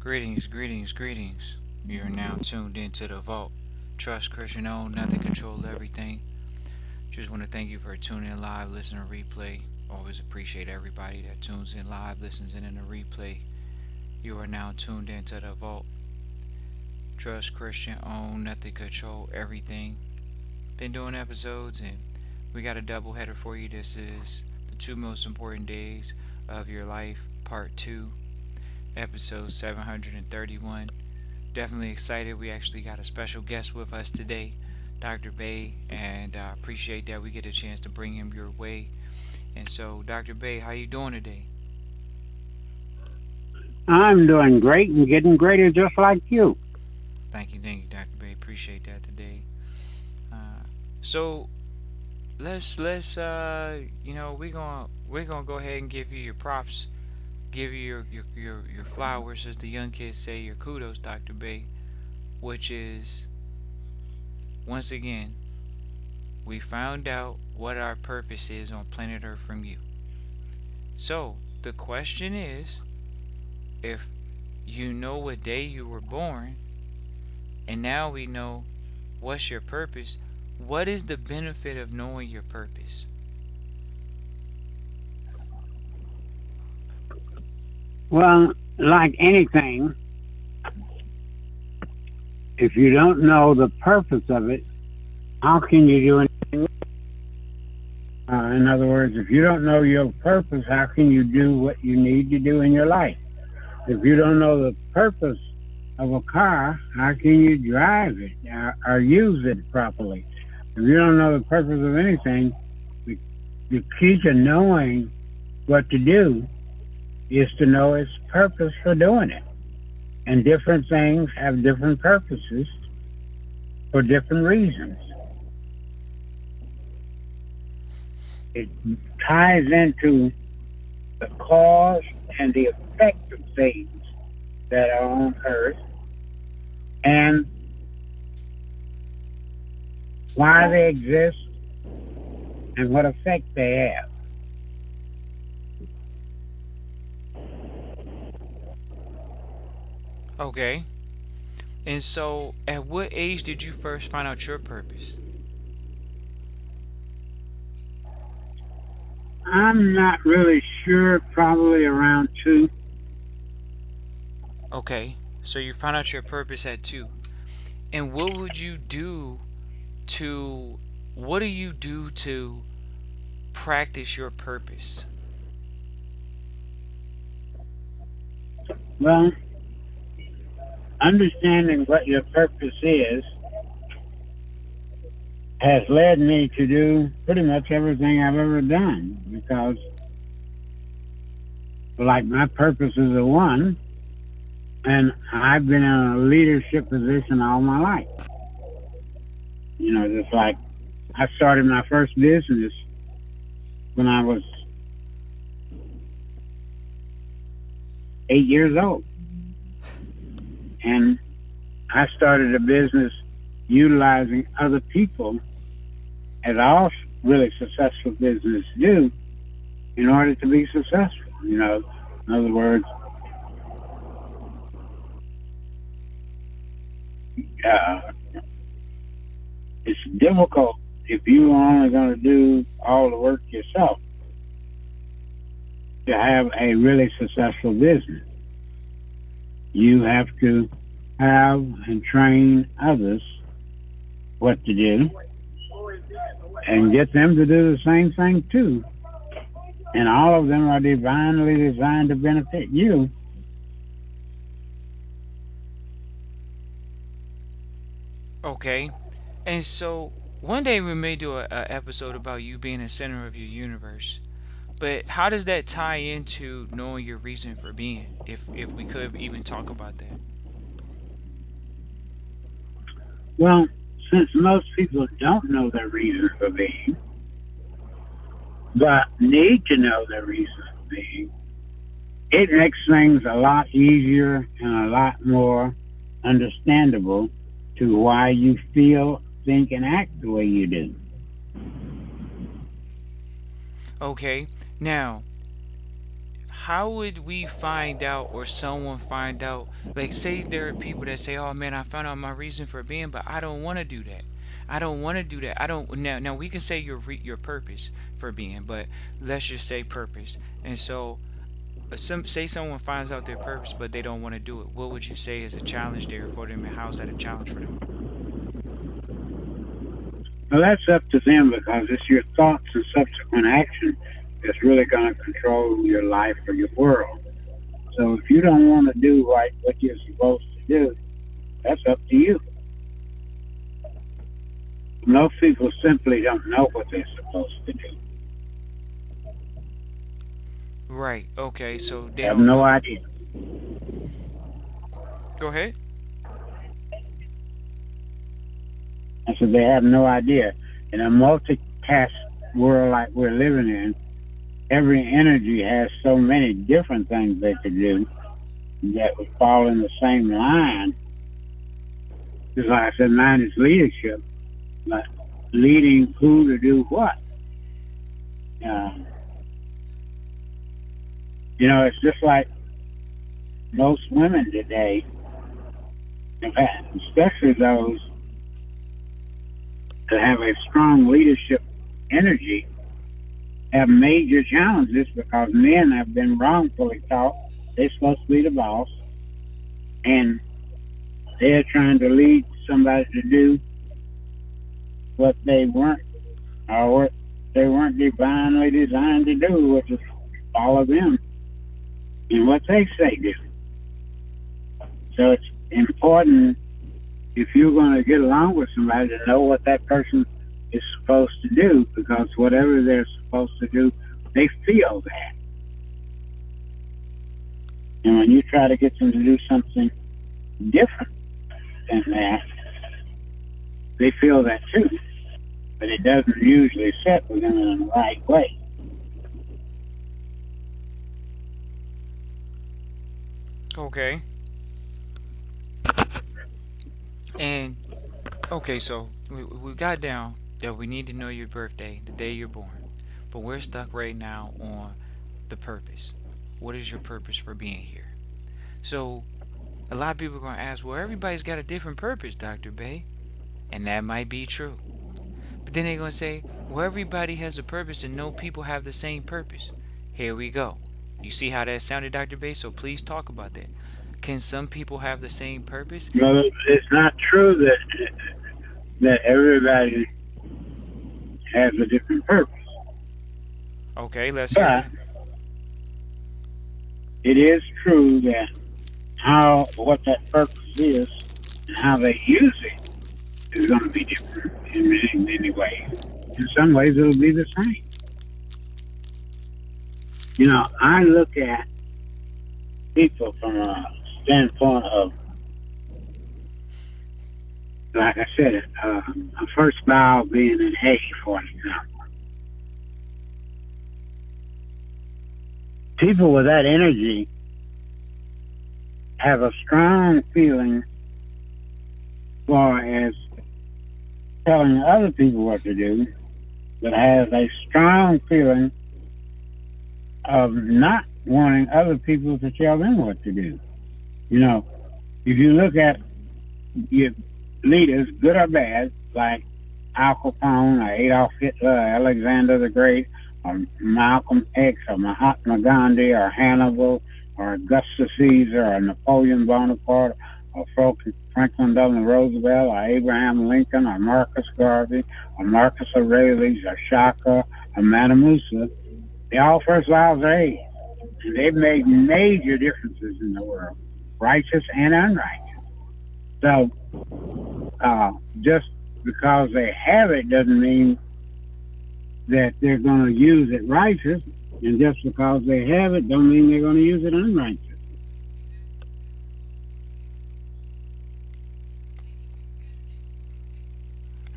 Greetings, greetings, greetings. You're now tuned into the vault. Trust Christian own, nothing control everything. Just want to thank you for tuning in live, listening to replay. Always appreciate everybody that tunes in live, listens in the replay. You are now tuned into the vault. Trust Christian own, nothing control everything. Been doing episodes and we got a double header for you. This is the two most important days of your life, part two, episode 731. Definitely excited. We actually got a special guest with us today, Dr. Bay, and I appreciate that we get a chance to bring him your way. And so, Dr. Bay, how you doing today? I'm doing great and getting greater just like you. Thank you, Dr. Bay. Appreciate that today. So let's we're gonna go ahead and give you your props, give you your flowers, as the young kids say, your kudos, Dr. Bay, which is once again we found out what our purpose is on planet Earth from you. So the question is, if you know what day you were born, and now we know what's your purpose, what is the benefit of knowing your purpose? Well, like anything, if you don't know the purpose of it, how can you do anything? In other words, if you don't know your purpose, how can you do what you need to do in your life? If you don't know the purpose of a car, how can you drive it or use it properly? If you don't know the purpose of anything, the key to knowing what to do is to know its purpose for doing it. And different things have different purposes for different reasons. It ties into the cause and the effect of things that are on earth and why they exist and what effect they have. Okay. And so, at what age did you first find out your purpose? I'm not really sure, probably around two. Okay. So you found out your purpose at 2. And to what do you do to practice your purpose? Well, understanding what your purpose is has led me to do pretty much everything I've ever done because, like, my purpose is the one, and I've been in a leadership position all my life. Just like I started my first business when I was 8 years old, and I started a business utilizing other people, as all really successful business do, in order to be successful. In other words, uh, it's difficult if you are only going to do all the work yourself to have a really successful business. You have to have and train others what to do and get them to do the same thing too. And all of them are divinely designed to benefit you. Okay. And so one day we may do a episode about you being the center of your universe. But how does that tie into knowing your reason for being? If we could even talk about that. Well, since most people don't know their reason for being, but need to know their reason for being, it makes things a lot easier and a lot more understandable to why you feel, think, and act the way you do. Okay. Now, how would we find out, or someone find out? Like, say there are people that say, "Oh man, I found out my reason for being, but I don't want to do that. I don't want to do that. I don't." Now we can say your purpose for being, but let's just say purpose. And so, say someone finds out their purpose, but they don't want to do it. What would you say is a challenge there for them, and how's that a challenge for them? Well, that's up to them because it's your thoughts and subsequent action that's really going to control your life or your world. So if you don't want to do what you're supposed to do, that's up to you. Most people simply don't know what they're supposed to do. Right. Okay. So They they have don't no know. idea. Go ahead. And so they have no idea. In a multicast world like we're living in, every energy has so many different things they could do that would fall in the same line. Just like I said, mine is leadership, like leading who to do what. Uh, it's just like most women today, in fact, especially those that have a strong leadership energy, have major challenges because men have been wrongfully taught they're supposed to be the boss, and they're trying to lead somebody to do what they weren't, or what they weren't divinely designed to do, which is follow them and what they say do. So it's important, if you're going to get along with somebody, to know what that person is supposed to do, because whatever they're supposed to do, they feel that. And when you try to get them to do something different than that, they feel that too. But it doesn't usually set with them in the right way. Okay. And okay, so we got down that we need to know your birthday, the day you're born. But we're stuck right now on the purpose. What is your purpose for being here? So a lot of people are gonna ask, well, everybody's got a different purpose, Dr. Bay. And that might be true. But then they're gonna say, well, everybody has a purpose and no people have the same purpose. Here we go. You see how that sounded, Dr. Bay? So please talk about that. Can some people have the same purpose? Well, it's not true that everybody has a different purpose, Okay, let's hear but that. it is true that what that purpose is and how they use it is going to be different in many ways. In some ways, it'll be the same. I look at people from a standpoint of, like I said, a first vowel being an A, for example. People with that energy have a strong feeling for as telling other people what to do, but has a strong feeling of not wanting other people to tell them what to do. You know, if you look at your leaders, good or bad, like Al Capone or Adolf Hitler or Alexander the Great or Malcolm X or Mahatma Gandhi or Hannibal or Augustus Caesar or Napoleon Bonaparte or Franklin Delano Roosevelt or Abraham Lincoln or Marcus Garvey or Marcus Aurelius or Shaka or Matamusa, they all first vowels are A's. And they've made major differences in the world, righteous and unrighteous. So just because they have it doesn't mean that they're going to use it righteous, and just because they have it don't mean they're going to use it unrighteous.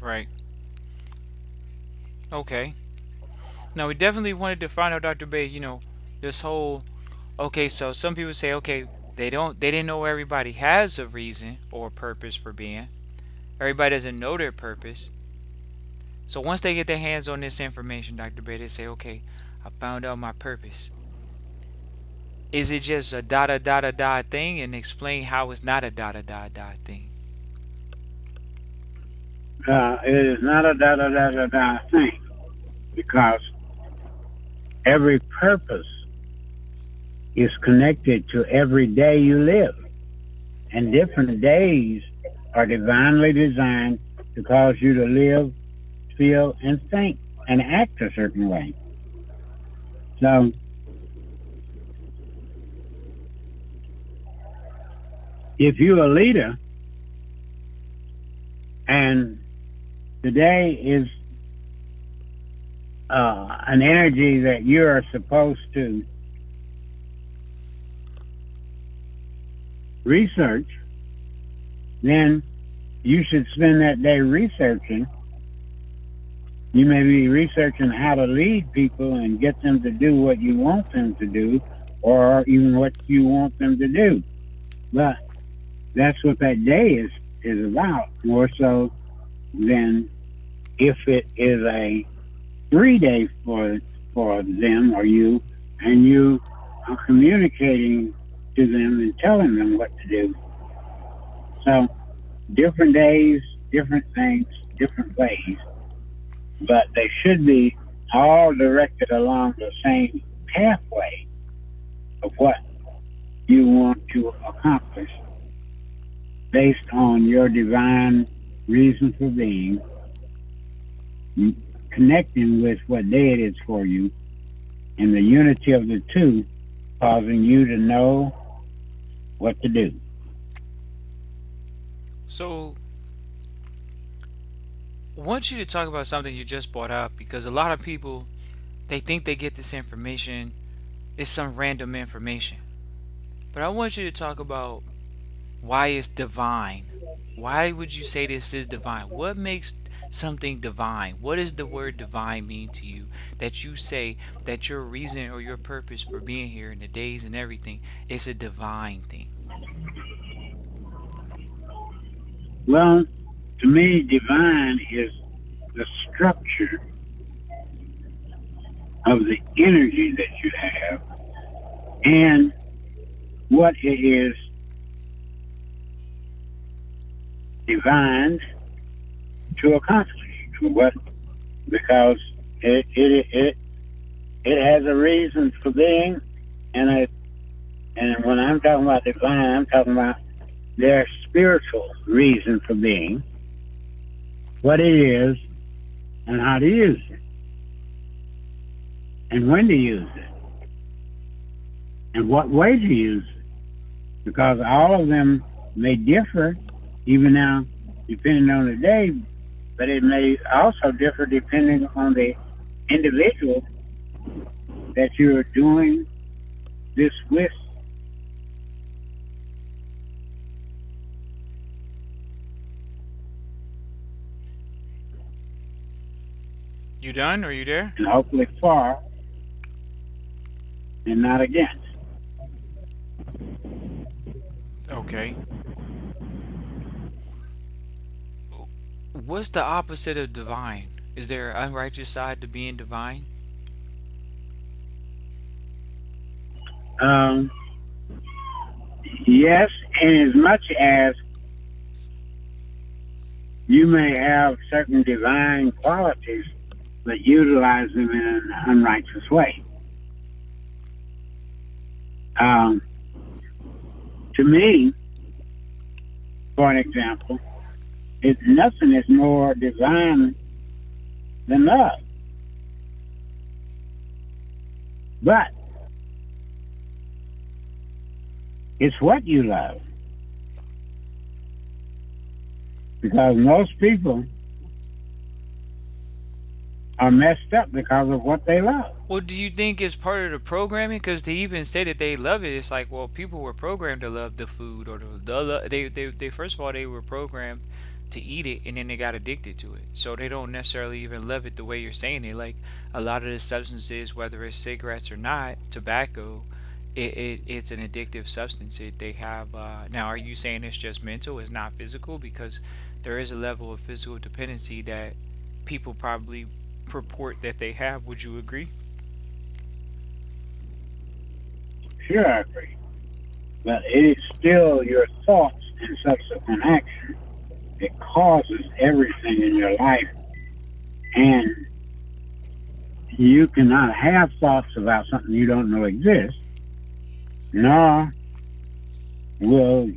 Right. Okay. Now we definitely wanted to find out, Dr. Bay, this whole okay, so some people say, okay, they didn't know everybody has a reason or purpose for being. Everybody doesn't know their purpose. So once they get their hands on this information, Dr. Bay, they say, okay, I found out my purpose. Is it just a da da da da thing, and explain how it's not a da da da da thing? It is not a da da da da da thing because every purpose is connected to every day you live. And different days are divinely designed to cause you to live, feel, and think and act a certain way. So if you're a leader and today is an energy that you are supposed to research, then you should spend that day researching. You may be researching how to lead people and get them to do what you want them to do, or even what you want them to do. But that's what that day is about, more so than if it is a 3 day for them or you, and you are communicating to them and telling them what to do. So different days, different things, different ways, but they should be all directed along the same pathway of what you want to accomplish based on your divine reason for being, connecting with what day it is for you, and the unity of the two causing you to know what to do. So, I want you to talk about something you just brought up because a lot of people they think they get this information, it's some random information. But I want you to talk about why it's divine. Why would you say this is divine? What makes something divine? What does the word divine mean to you? That you say that your reason or your purpose for being here in the days and everything is a divine thing. Well, to me, divine is the structure of the energy that you have and what it is divined to accomplish. What because it has a reason for being, and when I'm talking about divine, I'm talking about their spiritual reason for being, what it is, and how to use it, and when to use it, and what way to use it. Because all of them may differ, even now, depending on the day, but it may also differ depending on the individual that you're doing this with. You done? Are you there? And hopefully for and not against. Okay. What's the opposite of divine? Is there an unrighteous side to being divine? Um, yes, in as much as you may have certain divine qualities, but utilize them in an unrighteous way. Um, to me, for an example, nothing is more divine than love. But it's what you love. Because most people are messed up because of what they love. Well, do you think it's part of the programming? Because they even say that they love it. It's like, well, people were programmed to love the food, or they first of all they were programmed to eat it, and then they got addicted to it. So they don't necessarily even love it the way you're saying it. Like a lot of the substances, whether it's cigarettes or not, tobacco, it's an addictive substance. They have now. Are you saying it's just mental? It's not physical because there is a level of physical dependency that people probably purport that they have. Would you agree? sure I agree. But it is still your thoughts and subsequent action that causes everything in your life. And you cannot have thoughts about something you don't know exists, nor will,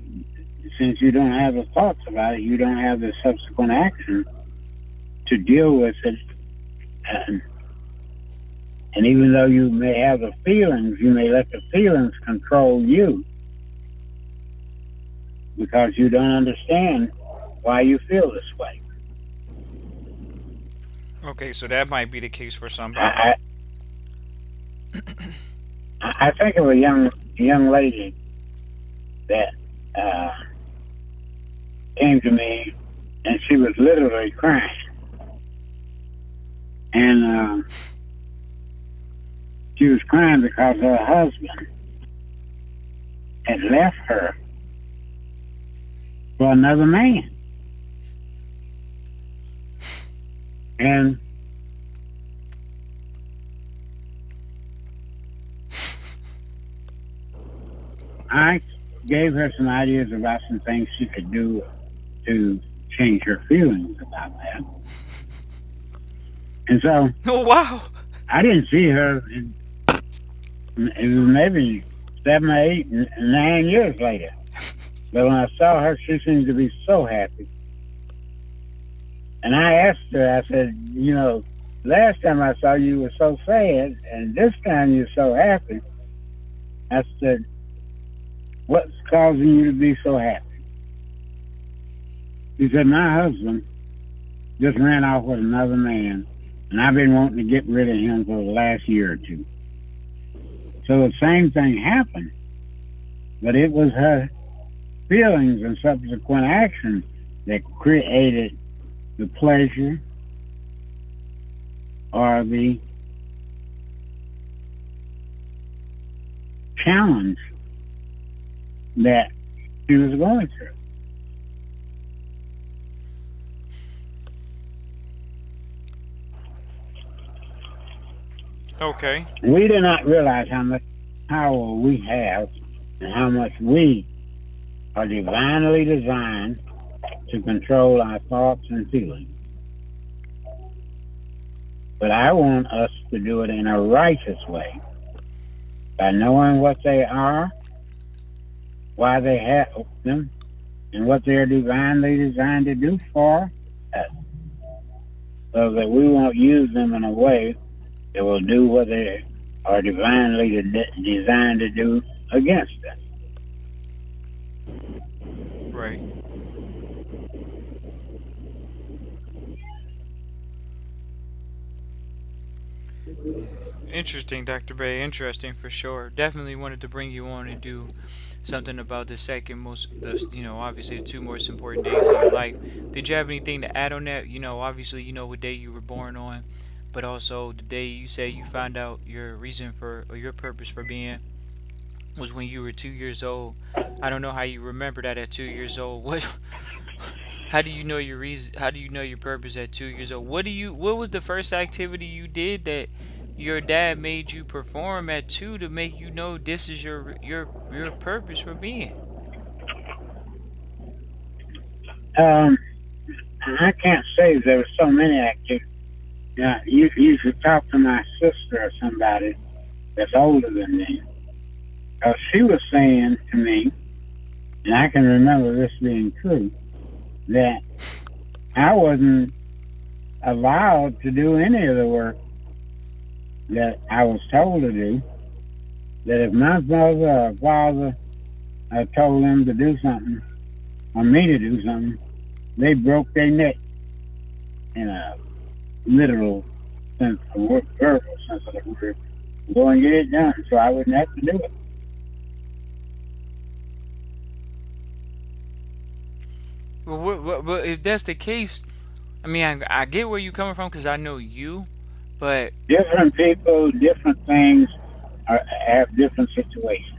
since you don't have the thoughts about it, you don't have the subsequent action to deal with it. And, and even though you may have the feelings, you may let the feelings control you because you don't understand why you feel this way. Okay, so that might be the case for somebody. I, I think of a young lady that uh, came to me, and she was literally crying. And she was crying because her husband had left her for another man. And I gave her some ideas about some things she could do to change her feelings about that. And so Oh wow. I didn't see her. It was maybe 7, 8, 9 years later. But when I saw her, she seemed to be so happy. And I asked her, I said, last time I saw you, you were so sad, and this time you're so happy. I said, what's causing you to be so happy? She said, my husband just ran off with another man, and I've been wanting to get rid of him for the last year or two. So the same thing happened, but it was her feelings and subsequent action that created the pleasure or the challenge that she was going through. Okay. We do not realize how much power we have and how much we are divinely designed to control our thoughts and feelings. But I want us to do it in a righteous way by knowing what they are, why they have them, and what they're divinely designed to do for us, so that we won't use them in a way that will do what they are divinely designed to do against us. Right. Interesting, Dr. Bay. Interesting for sure. Definitely wanted to bring you on and do something about the second most, obviously the two most important days of your life. Did you have anything to add on that? Obviously, what day you were born on, but also the day you say you found out your reason for or your purpose for being was when you were 2 years old. I don't know how you remember that at 2 years old. What? How do you know your reason? How do you know your purpose at 2 years old? What was the first activity you did that your dad made you perform at two to make you know this is your purpose for being? Um, I can't say there were so many activities. You should talk to my sister or somebody that's older than me. Because she was saying to me, and I can remember this being true, that I wasn't allowed to do any of the work that I was told to do. That if my mother or father told them to do something, or me to do something, they broke their neck in a literal sense of word, verbal sense of the word. Go and get it done so I wouldn't have to do it. Well, what if that's the case? I mean, I get where you coming from because I know you, but Different people, different things have different situations.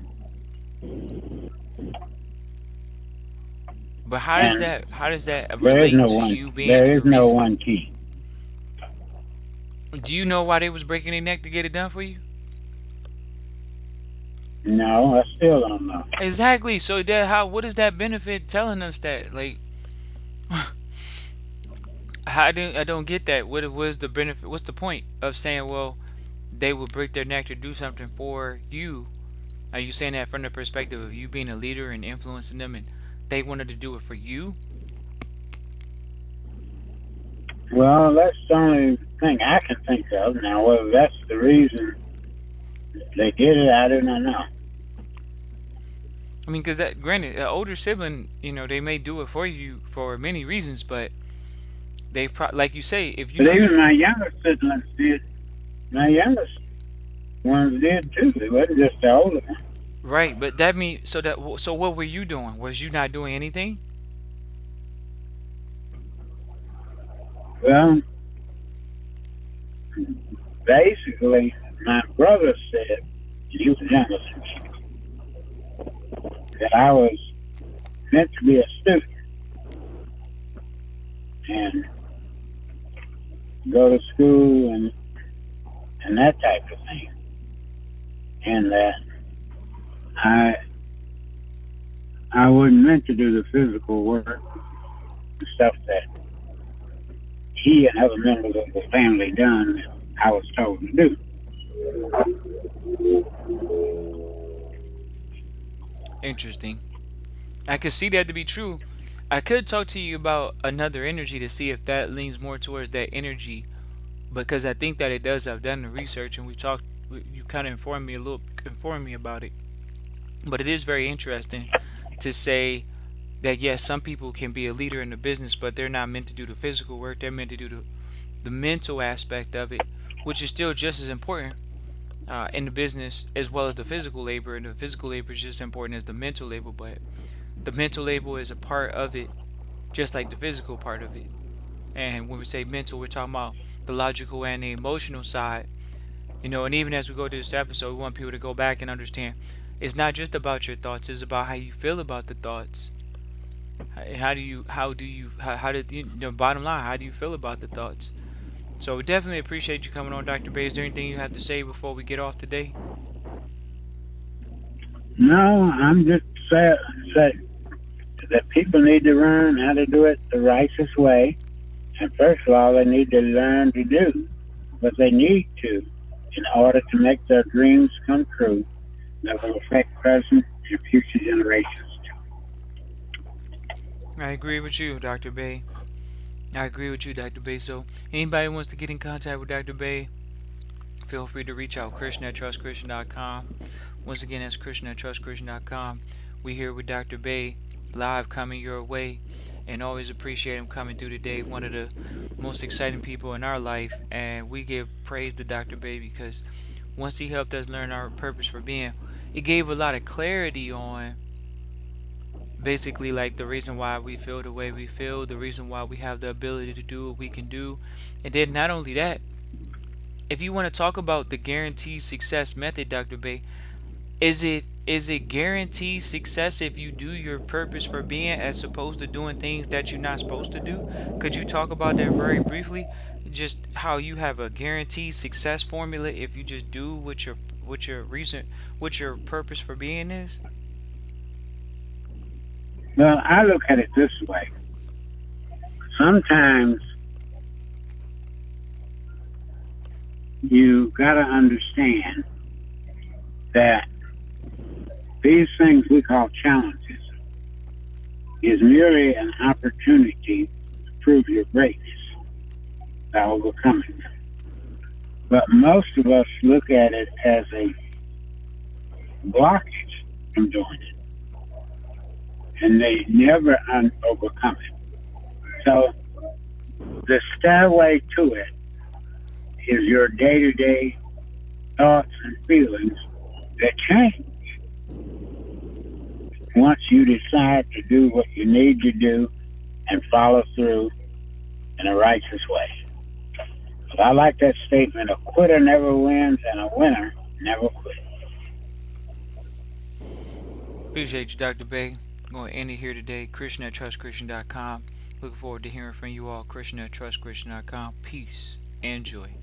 how does And that relate to you being there your is no reason? one key. Do you know why they was breaking their neck to get it done for you? No, I still don't know. Exactly. So that how what is that benefit telling us that? Like I don't get that. What is the benefit? What's the point of saying, well, they will break their neck to do something for you? Are you saying that from the perspective of you being a leader and influencing them, and they wanted to do it for you? Well, that's the only thing I can think of. Now, whether that's the reason they did it, I do not know. I mean, because that granted, an older sibling, they may do it for you for many reasons, but like you say, if you But know you even my younger siblings did. My youngest ones did too. It wasn't just the older one. right, but that means so what were you doing? Was you not doing anything? Well, basically, my brother said, he was younger than me, that I was meant to be a student and go to school and that type of thing. And that I I wasn't meant to do the physical work, the stuff that he and other members of the family done that I was told to do. Interesting. I could see that to be true. I could talk to you about another energy to see if that leans more towards that energy, because I think that it does. I've done the research and we talked. You kind of informed me about it. But it is very interesting to say that yes, some people can be a leader in the business, but they're not meant to do the physical work. They're meant to do the mental aspect of it, which is still just as important in the business as well as the physical labor. And the physical labor is just as important as the mental labor, but the mental labor is a part of it, just like the physical part of it. And when we say mental, we're talking about the logical and the emotional side. And even as we go through this episode, we want people to go back and understand it's not just about your thoughts, it's about how you feel about the thoughts. How did bottom line, how do you feel about the thoughts? So we definitely appreciate you coming on, Dr. Bay. Is there anything you have to say before we get off today? No, I'm just saying that people need to learn how to do it the righteous way. And first of all, they need to learn to do what they need to in order to make their dreams come true that will affect present and future generations. I agree with you, Dr. Bay. I agree with you, Dr. Bay. So anybody wants to get in contact with Dr. Bay, feel free to reach out, Christian at trustchristian.com. Once again, that's Christian at trustchristian.com. We here with Dr. Bay, live coming your way, and always appreciate him coming through today. One of the most exciting people in our life, and we give praise to Dr. Bay because once he helped us learn our purpose for being, it gave a lot of clarity on basically like the reason why we feel the way we feel, the reason why we have the ability to do what we can do. And then not only that, if you want to talk about the guaranteed success method, Dr. Bay, is it guaranteed success if you do your purpose for being as opposed to doing things that you're not supposed to do? Could you talk about that very briefly? Just how you have a guaranteed success formula if you just do what your purpose for being is? Well, I look at it this way. Sometimes you got to understand that these things we call challenges is merely an opportunity to prove your greatness by overcoming them. But most of us look at it as a blockage from doing it, and they never overcome it. So the stairway to it is your day-to-day thoughts and feelings that change once you decide to do what you need to do and follow through in a righteous way. But I like that statement: a quitter never wins and a winner never quits. Appreciate you, Dr. Bay. I'm going to end it here today. Christian at trustchristian.com. Looking forward to hearing from you all. Christian at trustchristian.com. Peace and joy.